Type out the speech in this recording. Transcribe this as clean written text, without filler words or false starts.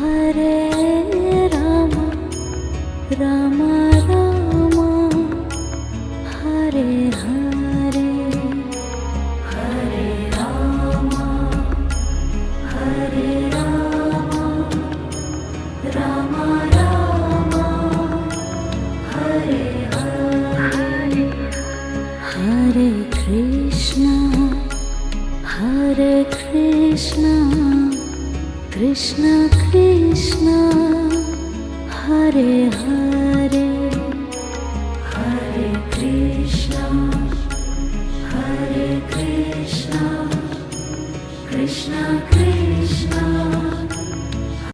Hare Rama Rama Rama Hare Hare Hare Rama Hare Rama Rama Rama Hare Hare Hare Krishna Krishna Krishna Hare Hare Hare Krishna Krishna Krishna